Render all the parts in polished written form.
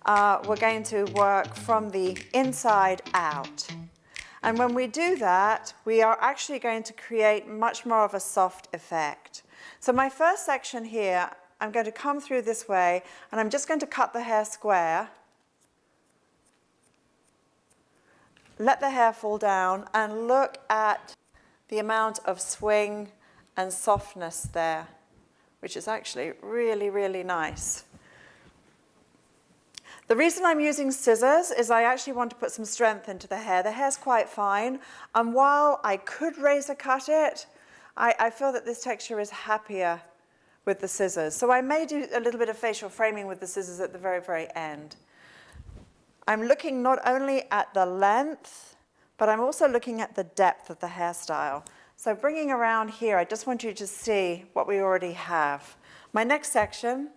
we're going to work from the inside out. And when we do that, we are actually going to create much more of a soft effect. So my first section here, I'm going to come through this way, and I'm just going to cut the hair square. Let the hair fall down, and look at the amount of swing and softness there, which is actually really, really nice. The reason I'm using scissors is I actually want to put some strength into the hair. The hair's quite fine, and while I could razor cut it, I feel that this texture is happier with the scissors. So I may do a little bit of facial framing with the scissors at the very, very end. I'm looking not only at the length, but I'm also looking at the depth of the hairstyle. So bringing around here, I just want you to see what we already have. My next section,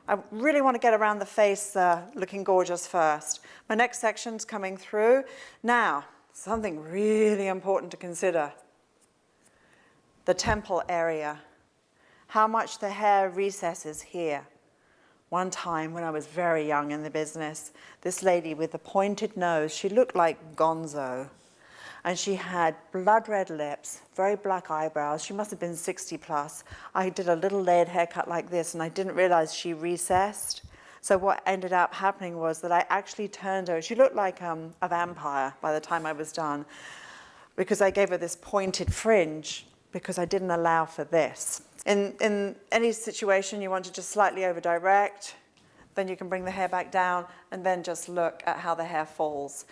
I really want to get around the face looking gorgeous first. My next section's coming through. Now, something really important to consider. The temple area. How much the hair recesses here. One time when I was very young in the business, this lady with the pointed nose, she looked like Gonzo. And she had blood red lips, very black eyebrows. She must have been 60 plus. I did a little layered haircut like this, and I didn't realize she recessed. So what ended up happening was that I actually turned her. She looked like a vampire by the time I was done, because I gave her this pointed fringe because I didn't allow for this. In any situation, you want to just slightly over direct, then you can bring the hair back down, and then just look at how the hair falls.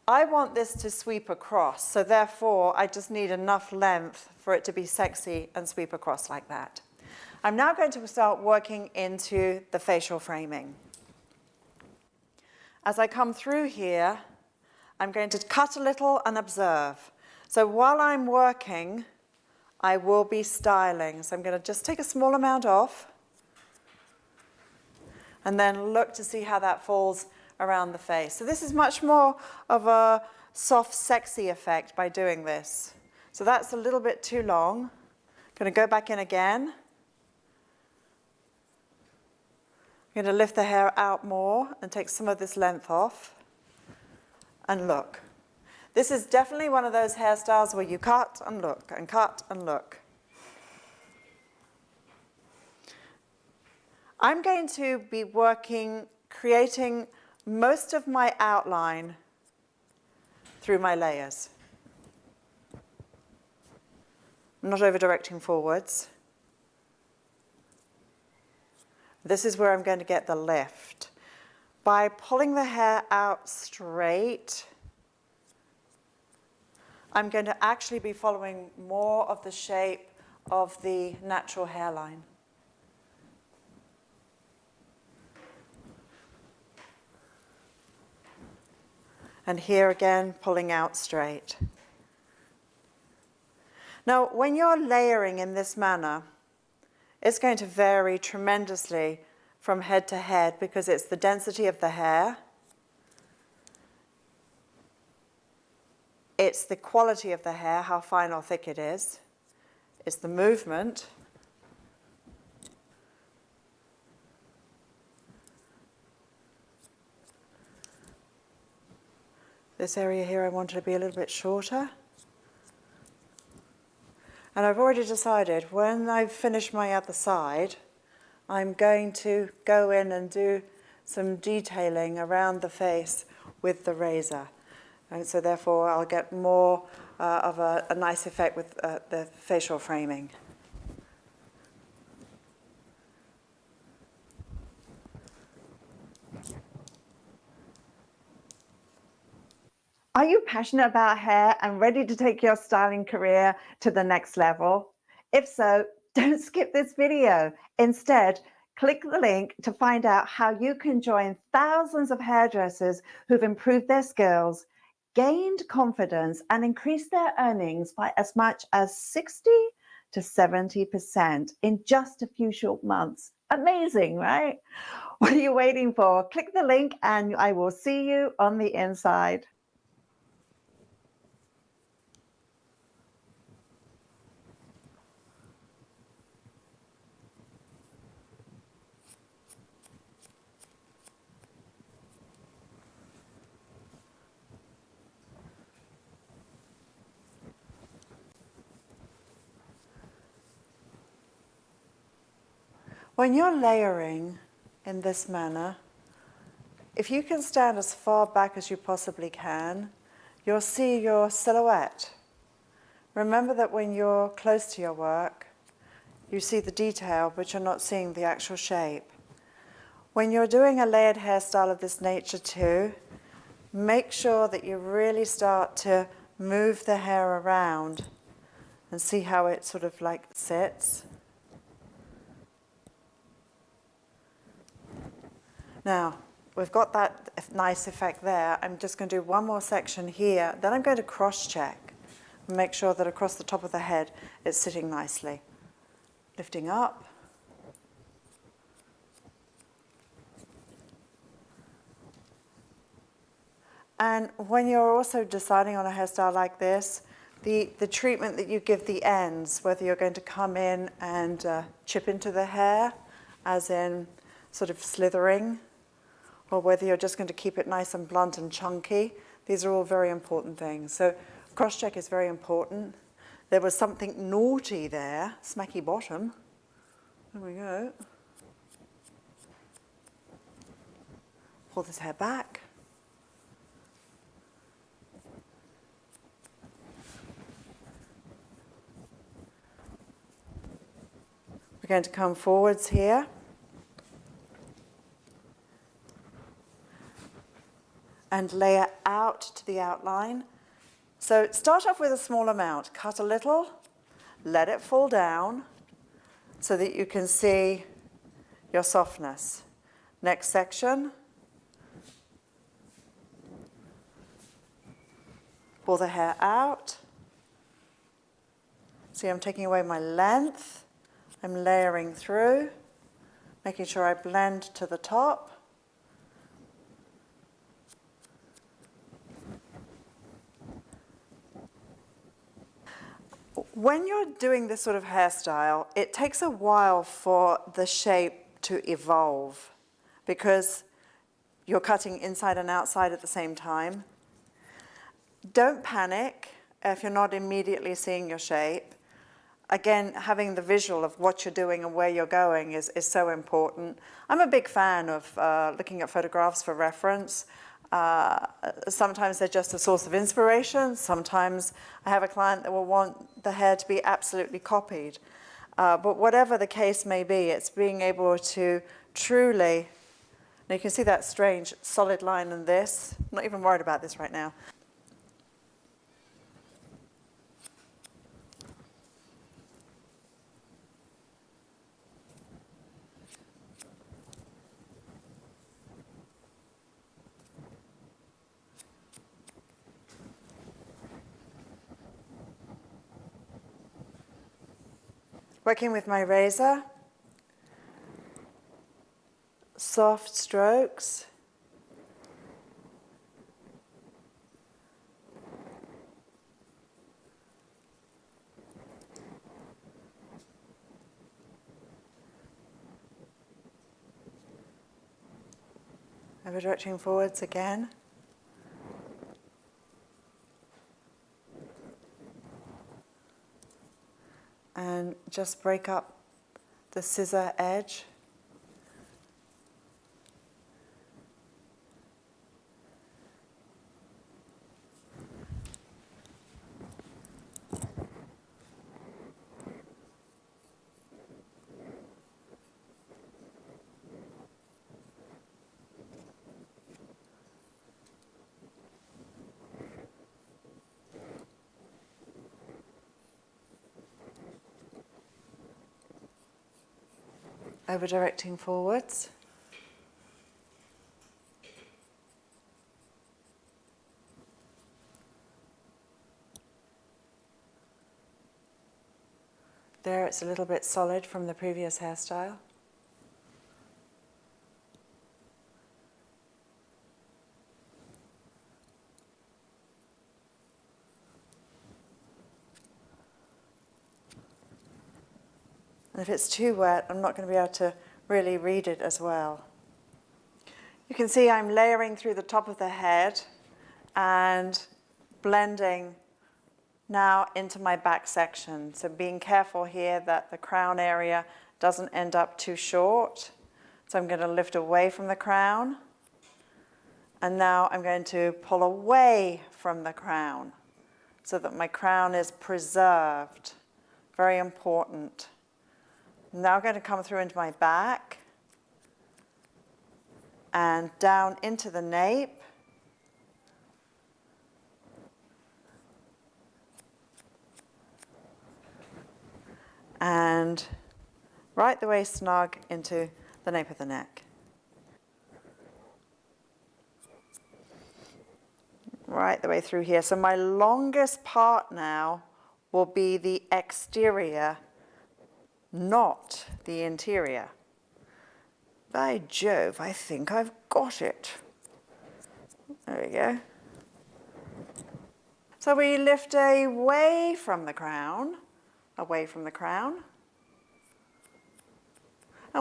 I want this to sweep across, so therefore I just need enough length for it to be sexy and sweep across like that. I'm now going to start working into the facial framing. As I come through here, I'm going to cut a little and observe. So while I'm working, I will be styling. So I'm going to just take a small amount off and then look to see how that falls around the face. So this is much more of a soft, sexy effect by doing this. So that's a little bit too long. Going to go back in again. I'm going to lift the hair out more and take some of this length off. And look. This is definitely one of those hairstyles where you cut and look and cut and look. I'm going to be working, creating most of my outline through my layers. I'm not over-directing forwards. This is where I'm going to get the lift. By pulling the hair out straight, I'm going to actually be following more of the shape of the natural hairline. And here again, pulling out straight. Now, when you're layering in this manner, it's going to vary tremendously from head to head because it's the density of the hair, it's the quality of the hair, how fine or thick it is, it's the movement, this area here I wanted to be a little bit shorter. And I've already decided when I've finished my other side, I'm going to go in and do some detailing around the face with the razor. And so therefore I'll get more of a nice effect with the facial framing. Are you passionate about hair and ready to take your styling career to the next level? If so, don't skip this video. Instead, click the link to find out how you can join thousands of hairdressers who've improved their skills, gained confidence, and increased their earnings by as much as 60 to 70% in just a few short months. Amazing, right? What are you waiting for? Click the link and I will see you on the inside. When you're layering in this manner, if you can stand as far back as you possibly can, you'll see your silhouette. Remember that when you're close to your work, you see the detail, but you're not seeing the actual shape. When you're doing a layered hairstyle of this nature too, make sure that you really start to move the hair around and see how it sort of like sits. Now, we've got that nice effect there. I'm just going to do one more section here. Then I'm going to cross-check and make sure that across the top of the head it's sitting nicely. Lifting up. And when you're also deciding on a hairstyle like this, the treatment that you give the ends, whether you're going to come in and chip into the hair, as in sort of slithering, or whether you're just going to keep it nice and blunt and chunky, these are all very important things. So cross-check is very important. There was something naughty there, smacky bottom. There we go. Pull this hair back. We're going to come forwards here. And layer out to the outline. So start off with a small amount. Cut a little, let it fall down so that you can see your softness. Next section. Pull the hair out. See, I'm taking away my length. I'm layering through, making sure I blend to the top. When you're doing this sort of hairstyle, it takes a while for the shape to evolve because you're cutting inside and outside at the same time. Don't panic if you're not immediately seeing your shape. Again, having the visual of what you're doing and where you're going is so important. I'm a big fan of looking at photographs for reference. Sometimes they're just a source of inspiration. Sometimes I have a client that will want the hair to be absolutely copied. But whatever the case may be, it's being able to truly, now you can see that strange solid line in this. I'm not even worried about this right now. Working with my razor, soft strokes. Over directing forwards again. And just break up the scissor edge. Over directing forwards. There it's a little bit solid from the previous hairstyle. And if it's too wet, I'm not going to be able to really read it as well. You can see I'm layering through the top of the head and blending now into my back section. So being careful here that the crown area doesn't end up too short. So I'm going to lift away from the crown. And now I'm going to pull away from the crown so that my crown is preserved. Very important. Now I'm going to come through into my back and down into the nape. And right the way snug into the nape of the neck. Right the way through here. So my longest part now will be the exterior, not the interior. By Jove, I think I've got it. There we go. So we lift away from the crown, and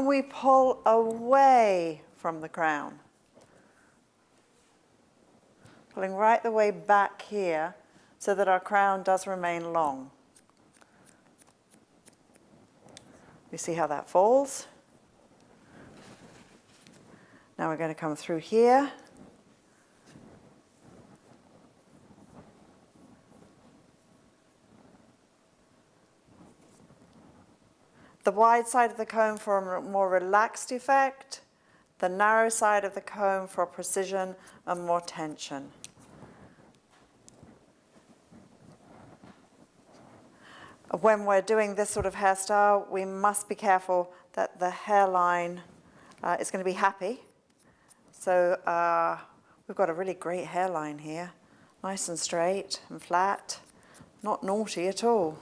we pull away from the crown. Pulling right the way back here so that our crown does remain long. You see how that falls? Now we're going to come through here. The wide side of the comb for a more relaxed effect, the narrow side of the comb for precision and more tension. When we're doing this sort of hairstyle, we must be careful that the hairline is going to be happy. So we've got a really great hairline here, nice and straight and flat, not naughty at all.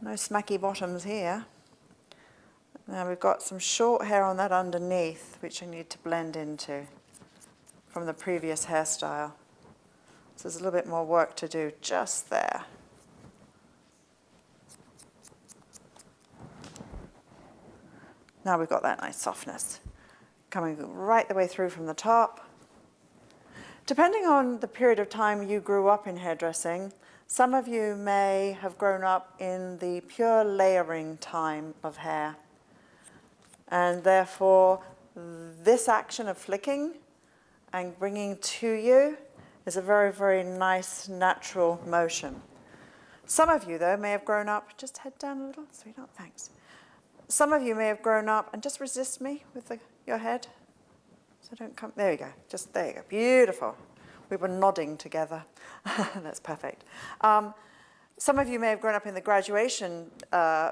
No smacky bottoms here. Now we've got some short hair on that underneath, which I need to blend into from the previous hairstyle. So there's a little bit more work to do just there. Now we've got that nice softness coming right the way through from the top. Depending on the period of time you grew up in hairdressing, some of you may have grown up in the pure layering time of hair. And therefore, this action of flicking and bringing to you is a very, very nice, natural motion. Some of you, though, may have grown up, just head down a little, sweetheart, thanks. Some of you may have grown up, and just resist me with your head. So don't come, there you go, just there you go, beautiful. We were nodding together, that's perfect. Some of you may have grown up in the graduation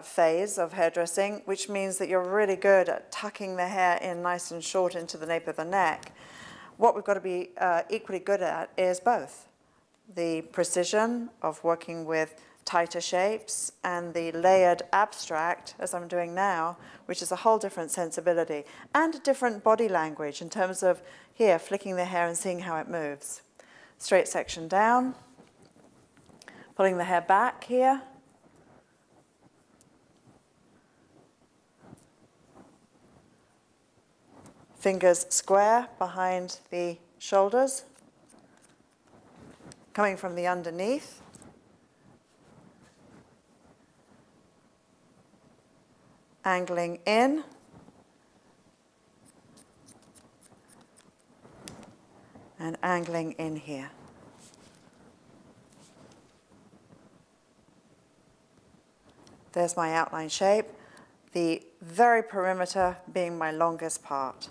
phase of hairdressing, which means that you're really good at tucking the hair in nice and short into the nape of the neck. What we've got to be equally good at is both. The precision of working with tighter shapes and the layered abstract, as I'm doing now, which is a whole different sensibility, and a different body language in terms of here, flicking the hair and seeing how it moves. Straight section down. Pulling the hair back here. Fingers square behind the shoulders. Coming from the underneath. Angling in. And angling in here. There's my outline shape, the very perimeter being my longest part.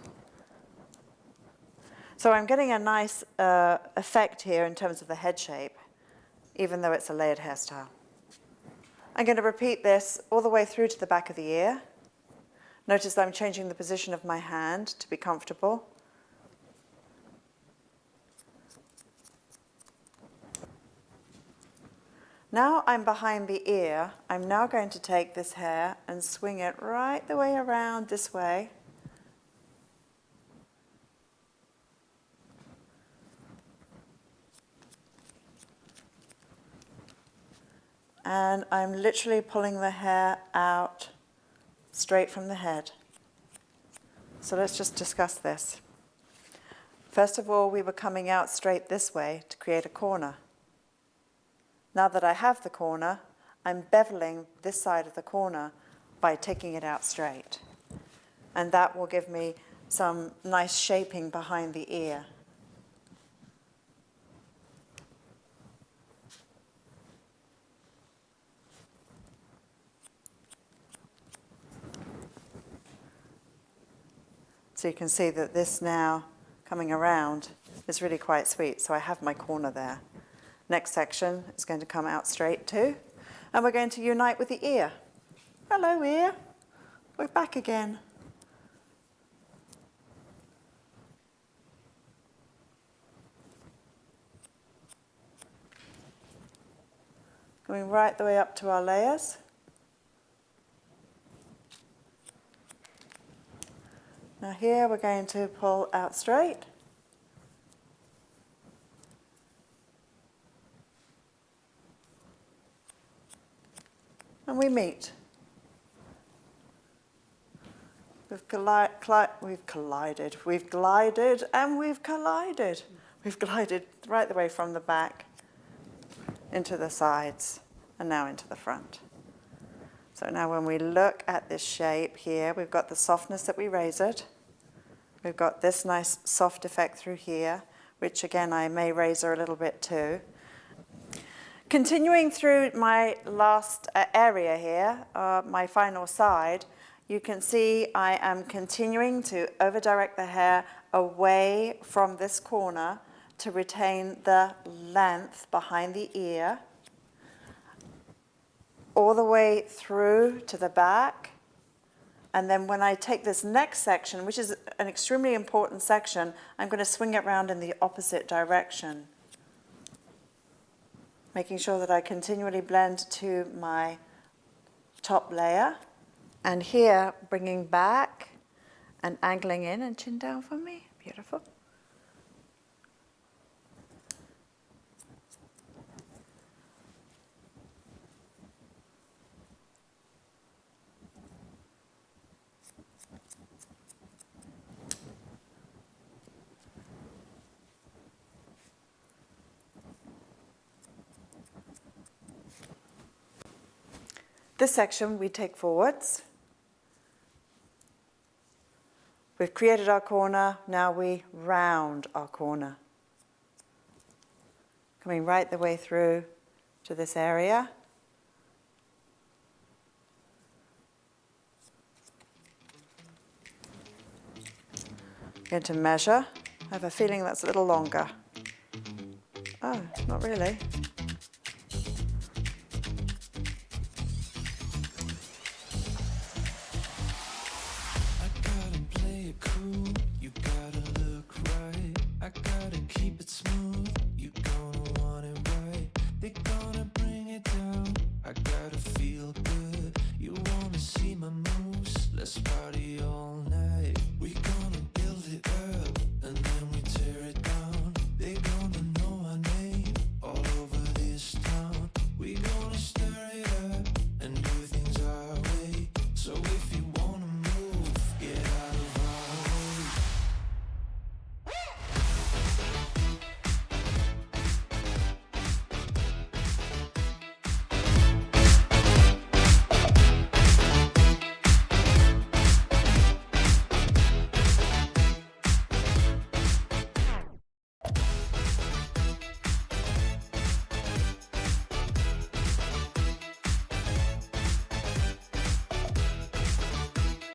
So I'm getting a nice effect here in terms of the head shape, even though it's a layered hairstyle. I'm going to repeat this all the way through to the back of the ear. Notice that I'm changing the position of my hand to be comfortable. Now I'm behind the ear. I'm now going to take this hair and swing it right the way around this way. And I'm literally pulling the hair out straight from the head. So let's just discuss this. First of all, we were coming out straight this way to create a corner. Now that I have the corner, I'm beveling this side of the corner by taking it out straight. And that will give me some nice shaping behind the ear. So you can see that this now coming around is really quite sweet. So I have my corner there. Next section is going to come out straight too. And we're going to unite with the ear. Hello, ear. We're back again. Going right the way up to our layers. Now here we're going to pull out straight. And we meet. We've collided, we've glided, and we've collided. We've glided right the way from the back into the sides and now into the front. So now when we look at this shape here, we've got the softness that we razored. We've got this nice soft effect through here, which again I may razor a little bit too. Continuing through my last area here, my final side, you can see I am continuing to over-direct the hair away from this corner to retain the length behind the ear, all the way through to the back. And then when I take this next section, which is an extremely important section, I'm going to swing it around in the opposite direction, making sure that I continually blend to my top layer. And here, bringing back and angling in and chin down for me. Beautiful. This section we take forwards. We've created our corner, now we round our corner. Coming right the way through to this area. Going to measure. I have a feeling that's a little longer. Oh, not really.